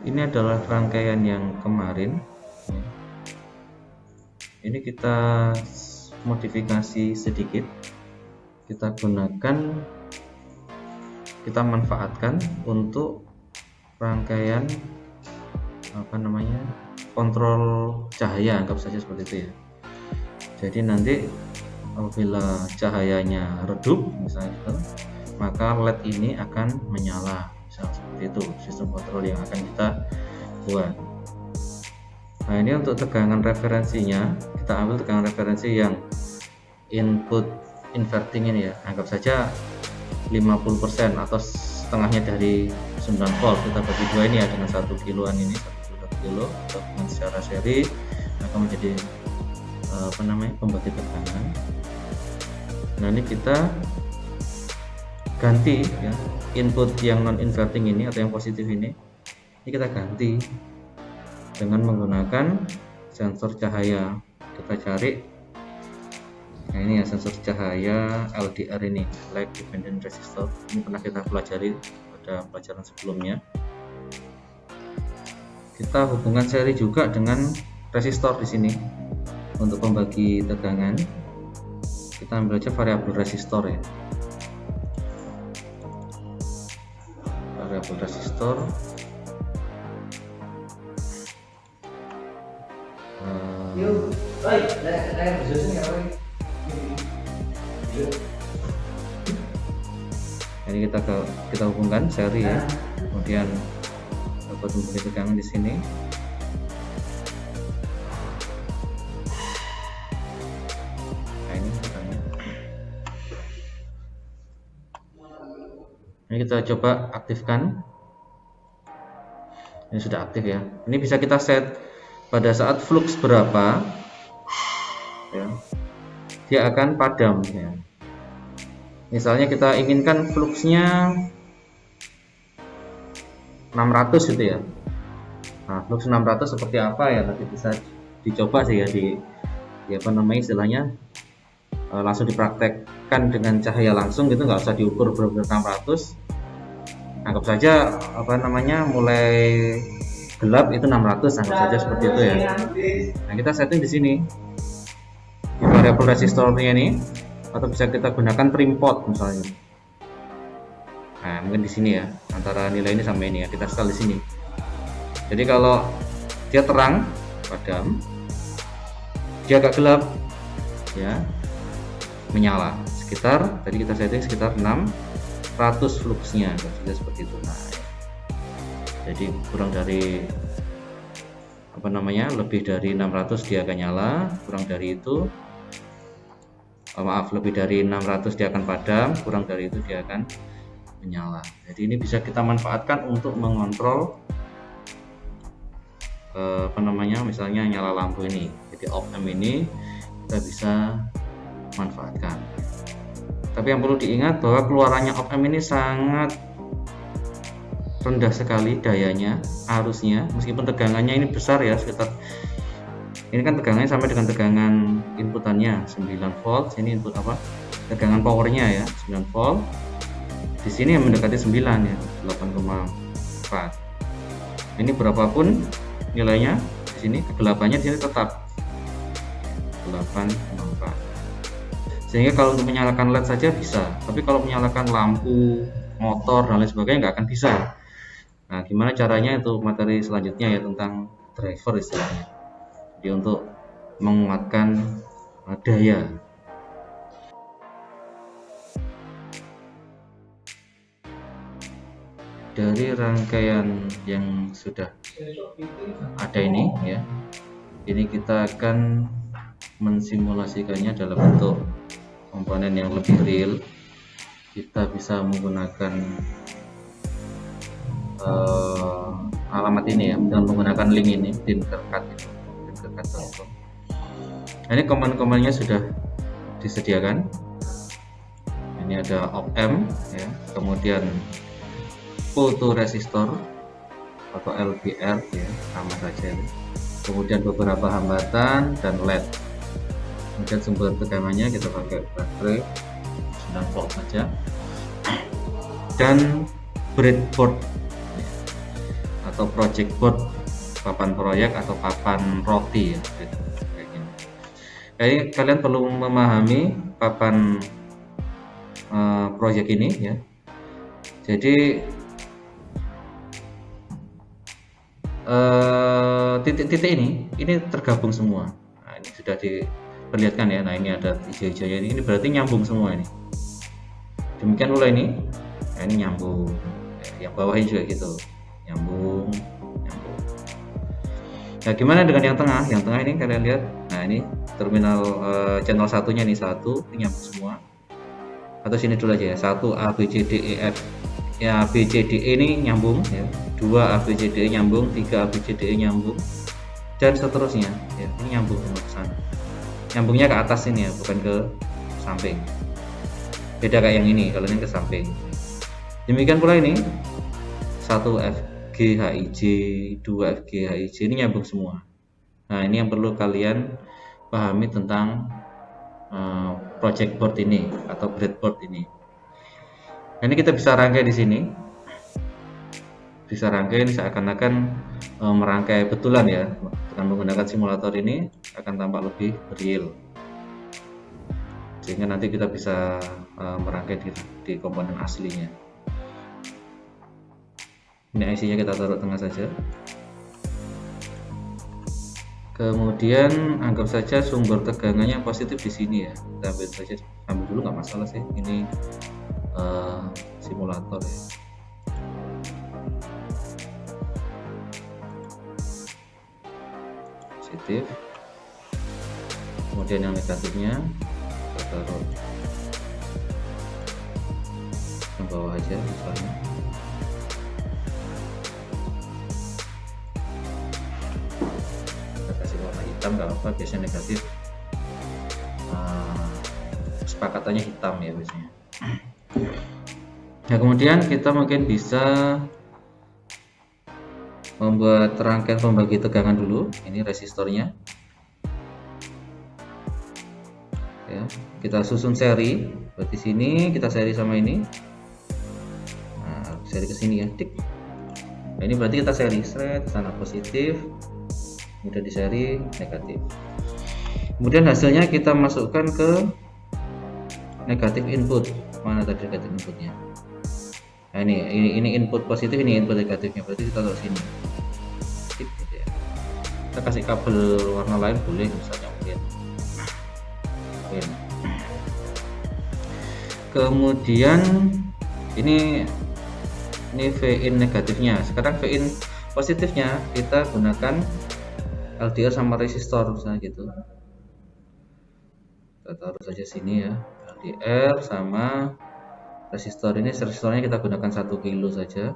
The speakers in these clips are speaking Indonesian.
ini adalah rangkaian yang kemarin. Ini kita modifikasi sedikit, kita manfaatkan untuk rangkaian kontrol cahaya, anggap saja seperti itu ya. Jadi nanti apabila cahayanya redup misalnya gitu, maka LED ini akan menyala, misalnya seperti itu sistem kontrol yang akan kita buat. Nah, ini untuk tegangan referensinya, kita ambil tegangan referensi yang input inverting ini ya, anggap saja 50% atau setengahnya dari 9 volt. Kita bagi dua ini ya, dengan 1 kiloan ini, 1 kilo atau dengan secara seri akan menjadi pembagi tegangan. Nah, ini kita ganti ya, input yang non inverting ini atau yang positif ini kita ganti dengan menggunakan sensor cahaya. Kita cari, nah ini ya sensor cahaya LDR ini, Light Dependent Resistor. Ini pernah kita pelajari pada pelajaran sebelumnya. Kita hubungkan seri juga dengan resistor di sini untuk pembagi tegangan. Kita ambil aja variabel resistor ya, variabel resistor. Ini kita hubungkan seri ya, kemudian dapat membagi tegangan di sini. Nah, ini tegangannya. Ini kita coba aktifkan. Ini sudah aktif ya. Ini bisa kita set pada saat flux berapa ya, dia akan padam ya. Misalnya kita inginkan fluxnya 600 gitu ya. Nah, flux 600 seperti apa ya, nanti bisa dicoba sih ya, istilahnya langsung dipraktekkan dengan cahaya langsung gitu, nggak usah diukur benar-benar 600. Anggap saja mulai gelap itu 600, anggap saja seperti itu ya. Nah, kita setting di sini di variabel resistornya ini, atau bisa kita gunakan trim pot misalnya. Nah, mungkin di sini ya, antara nilai ini sama ini ya, kita setel di sini. Jadi kalau dia terang padam, dia agak gelap ya, menyala. Tadi kita setting sekitar 600 fluxnya, seperti itu. Nah, jadi kurang dari lebih dari 600 dia akan nyala, kurang dari itu lebih dari 600 dia akan padam, kurang dari itu dia akan menyala. Jadi ini bisa kita manfaatkan untuk mengontrol misalnya nyala lampu ini. Jadi op-amp ini kita bisa manfaatkan. Tapi yang perlu diingat bahwa keluarannya op-amp ini sangat rendah sekali dayanya, arusnya, meskipun tegangannya ini besar ya, sekitar ini kan tegangannya sampai dengan tegangan inputannya 9 volt. Ini input tegangan powernya ya 9 volt. Di sini yang mendekati 9 ya, 8,4. Ini berapapun nilainya di sini, kegelapannya di sini tetap 8,4. Sehingga kalau untuk menyalakan LED saja bisa, tapi kalau menyalakan lampu, motor dan lain sebagainya nggak akan bisa. Nah, gimana caranya, itu materi selanjutnya ya, tentang driver istilahnya. Jadi untuk menguatkan daya. Dari rangkaian yang sudah ada ini ya, ini kita akan mensimulasikannya dalam bentuk komponen yang lebih real. Kita bisa menggunakan alamat ini ya, dengan menggunakan link ini, Tinkercad itu. Nah, ini komponen-komponennya sudah disediakan. Ini ada op-amp ya, kemudian photoresistor atau LBR ya, sama saja ini. Kemudian beberapa hambatan dan LED. Kemudian sumber tegangannya kita pakai baterai 9 volt saja, dan breadboard atau project board, papan proyek atau papan roti ya, kayak gini. Jadi kalian perlu memahami papan proyek ini ya. Jadi titik-titik ini tergabung semua. Nah, ini sudah diperlihatkan ya. Nah, ini ada hijau-hijaunya ini berarti nyambung semua ini. Demikian pula ini. Nah, ini nyambung. Yang bawah ini juga gitu. Nyambung. Nah, gimana dengan yang tengah? Yang tengah ini kalian lihat. Nah, ini terminal channel satunya nih, satu ini nyambung semua. Atau sini dulu aja ya. 1 A B C D E F. Ya, B C D E ini nyambung ya. 2 A B C D E nyambung, 3 A B C D E nyambung. Dan seterusnya ya. Ini nyambung semua ke sana. Nyambungnya ke atas ini ya, bukan ke samping. Beda kayak yang ini, kalau ini ke samping. Demikian pula ini 1 F G H I J, 2 F G H I J ini nyambung semua. Nah, ini yang perlu kalian pahami tentang project board ini atau breadboard ini. Nah, ini kita bisa rangkai di sini. Bisa rangkai ini seakan-akan merangkai betulan ya. Dengan menggunakan simulator ini akan tampak lebih real. Sehingga nanti kita bisa merangkai di komponen aslinya. Ini IC-nya kita taruh tengah saja. Kemudian anggap saja sumber tegangannya positif di sini ya. Kita ambil saja, ambil dulu nggak masalah sih. Ini simulator ya. Positif. Kemudian yang negatifnya kita taruh ke bawah aja misalnya. Kita kasih warna hitam nggak apa, biasanya negatif. Kesepakatannya hitam ya biasanya. Nah, kemudian kita mungkin bisa membuat rangkaian pembagi tegangan dulu. Ini resistornya ya, kita susun seri. Berarti sini kita seri sama ini. Nah, seri ke sini ya, tik. Nah, ini berarti kita seri seret sana positif, kemudian di seri negatif. Kemudian hasilnya kita masukkan ke negatif input. Mana tadi negatif inputnya? Nah, ini input positif, ini input negatifnya, berarti kita taruh sini. Gitu ya. Kita kasih kabel warna lain boleh, misalnya mungkin. Kemudian ini V-in negatifnya. Sekarang V-in positifnya kita gunakan LDR sama resistor misalnya gitu. Kita taruh saja sini ya, LDR sama resistor. Ini resistornya kita gunakan 1 kilo saja.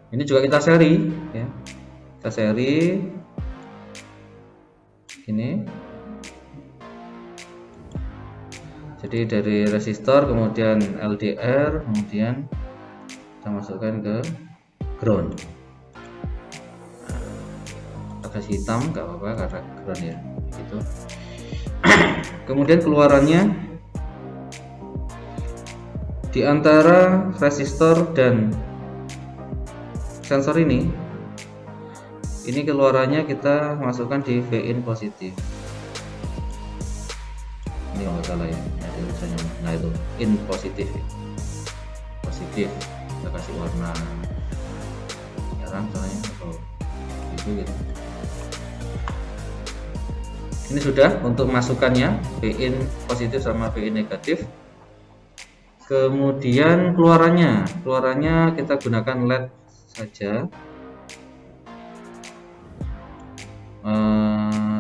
Ini juga kita seri ya. Kita seri ini. Jadi dari resistor kemudian LDR, kemudian kita masukkan ke ground. Nah, kasih hitam nggak apa-apa karena ground ya gitu. Kemudian keluarannya di antara resistor dan sensor ini keluarannya kita masukkan di V-in positif. Ini nggak salah ya, nah itu in positif ya. Positif kita kasih warna merah soalnya atau gitu. Ini sudah untuk masukannya V-in positif sama V-in negatif. Kemudian keluarannya kita gunakan LED saja.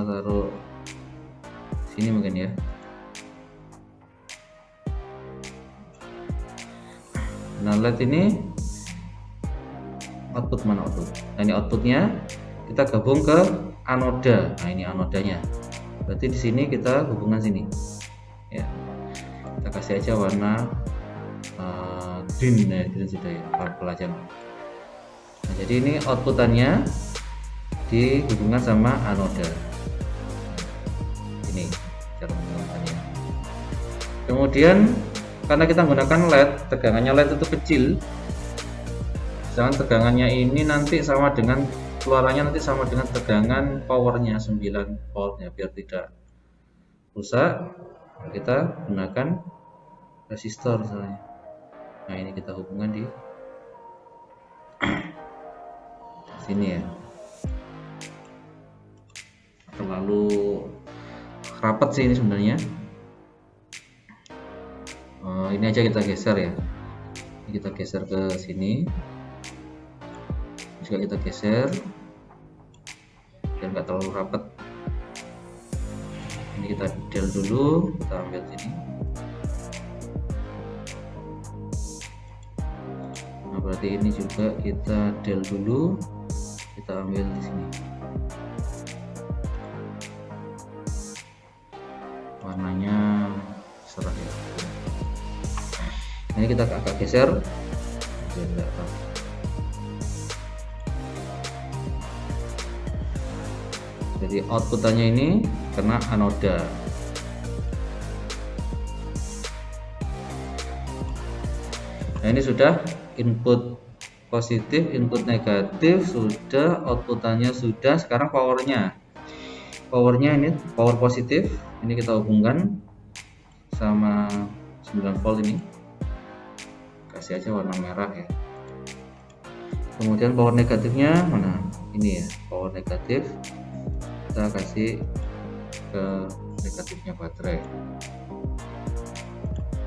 Taruh sini mungkin ya. Nah, LED ini output mana output? Nah, ini outputnya kita gabung ke anoda. Nah, ini anodanya. Berarti di sini kita hubungan sini. Ya. Kita kasih aja warna green ya, green sudah ya, purple aja. Nah, jadi ini outputannya dihubungkan sama anoda. Ini cara menggunakannya. Kemudian karena kita menggunakan LED, tegangannya LED itu kecil, sedangkan tegangannya ini nanti sama dengan keluarannya nanti sama dengan tegangan powernya 9 volt ya, biar tidak rusak kita gunakan resistor misalnya. Nah ini kita hubungkan di sini ya, terlalu rapat sih ini sebenarnya. Ini aja kita geser ya, ini kita geser ke sini juga, kita geser biar nggak terlalu rapat. Ini kita del dulu, kita ambil sini. Nah berarti ini juga kita del dulu, kita ambil di sini. Warnanya cerah ya. Nah, ini kita agak geser biar nggak rapat. Jadi outputannya ini kena anoda. Nah ini sudah input positif, input negatif sudah, outputannya sudah. Sekarang powernya ini power positif, ini kita hubungkan sama 9 volt ini, kasih aja warna merah ya. Kemudian power negatifnya mana? Ini ya, power negatif kita kasih ke negatifnya baterai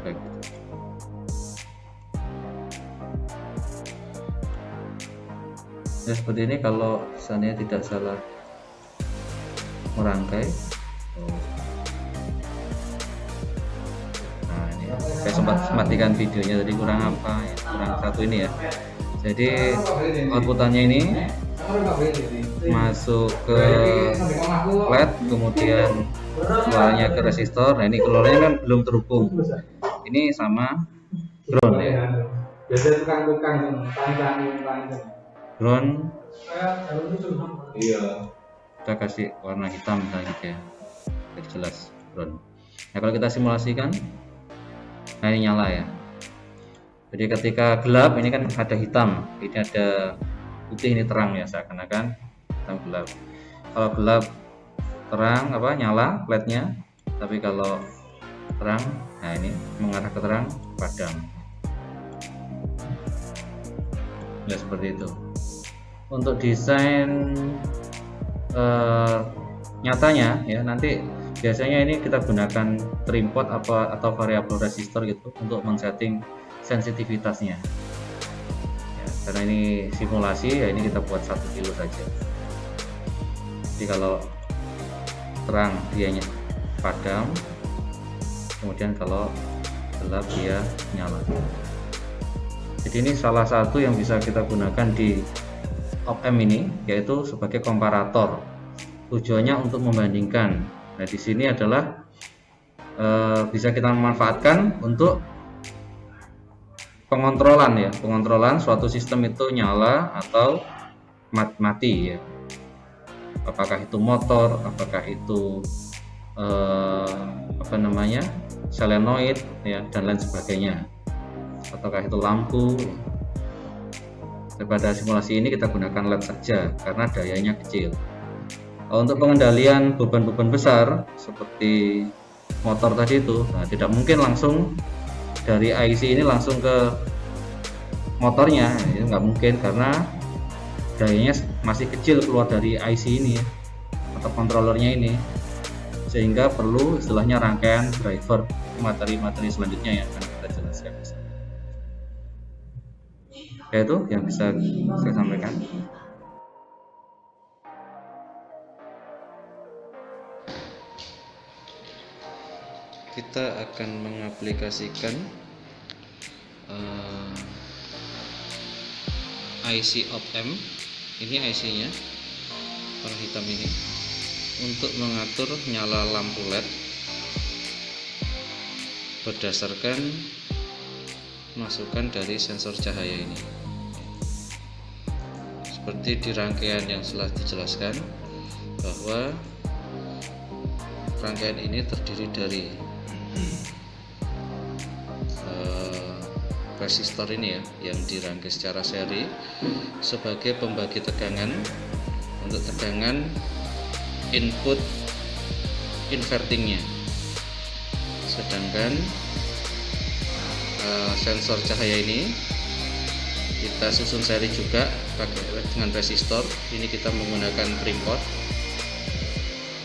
kayak gitu. Ya seperti ini kalau misalnya tidak salah merangkai. Nah ini saya sempat matikan videonya tadi, kurang apa ya, kurang satu ini ya. Jadi outputannya ini masuk ke LED, kemudian keluarnya ke resistor. Nah ini keluarnya kan belum terhubung, ini sama ground ya, ground. Kita kasih warna hitam misalnya gitu ya, biar jelas ground. Nah kalau kita simulasikan, nah ini nyala ya. Jadi ketika gelap ini kan ada hitam, ini ada putih, ini terang ya, seakan-akan hitam gelap. Kalau gelap terang apa nyala LED-nya, tapi kalau terang, nah ini mengarah ke terang padam. Ya seperti itu. Untuk desain nyatanya ya, nanti biasanya ini kita gunakan trimpot atau variabel resistor gitu untuk men-setting sensitivitasnya ya, karena ini simulasi ya, ini kita buat 1 kilo saja. Jadi kalau terang dianya padam, kemudian kalau gelap dia nyala. Jadi ini salah satu yang bisa kita gunakan di op-amp ini, yaitu sebagai komparator. Tujuannya untuk membandingkan. Nah di sini adalah bisa kita manfaatkan untuk pengontrolan ya, pengontrolan suatu sistem itu nyala atau mati ya. Apakah itu motor, apakah itu solenoid ya, dan lain sebagainya, ataukah itu lampu. Pada simulasi ini kita gunakan LED saja karena dayanya kecil. Untuk pengendalian beban-beban besar seperti motor tadi itu, nah, tidak mungkin langsung dari IC ini langsung ke motornya, itu nggak mungkin karena dayanya masih kecil keluar dari IC ini ya, atau kontrolernya ini, sehingga perlu istilahnya rangkaian driver. Materi-materi selanjutnya yang akan kita jelaskan. Ya itu yang bisa saya sampaikan. Kita akan mengaplikasikan IC op-amp, ini IC-nya warna hitam ini, untuk mengatur nyala lampu LED berdasarkan masukan dari sensor cahaya ini. Seperti di rangkaian yang telah dijelaskan bahwa rangkaian ini terdiri dari resistor ini ya, yang dirangkai secara seri sebagai pembagi tegangan untuk tegangan input invertingnya. Sedangkan sensor cahaya ini kita susun seri juga pakai dengan resistor. Ini kita menggunakan breadboard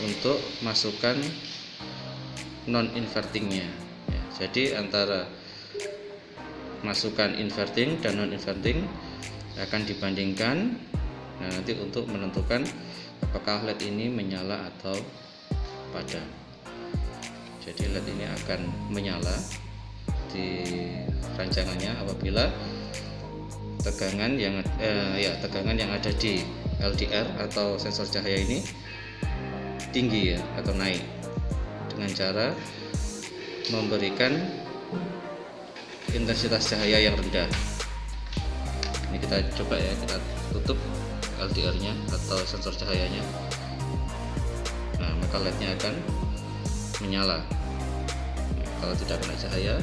untuk masukkan non invertingnya ya. Jadi antara masukan inverting dan non inverting akan dibandingkan. Nah, nanti untuk menentukan apakah LED ini menyala atau padam. Jadi LED ini akan menyala di rancangannya apabila tegangan yang ada di LDR atau sensor cahaya ini tinggi ya, atau naik, dengan cara memberikan intensitas cahaya yang rendah. Ini kita coba ya, kita tutup LDR-nya atau sensor cahayanya. Nah, maka LED-nya akan menyala. Nah, kalau tidak kena cahaya,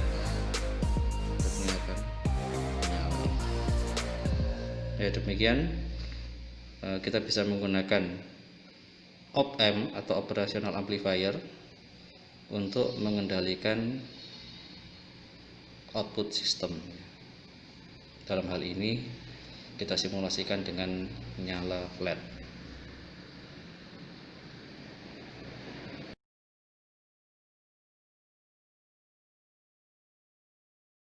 LED-nya akan menyala. Ya, demikian kita bisa menggunakan op-amp atau operational amplifier untuk mengendalikan output system. Dalam hal ini kita simulasikan dengan nyala LED.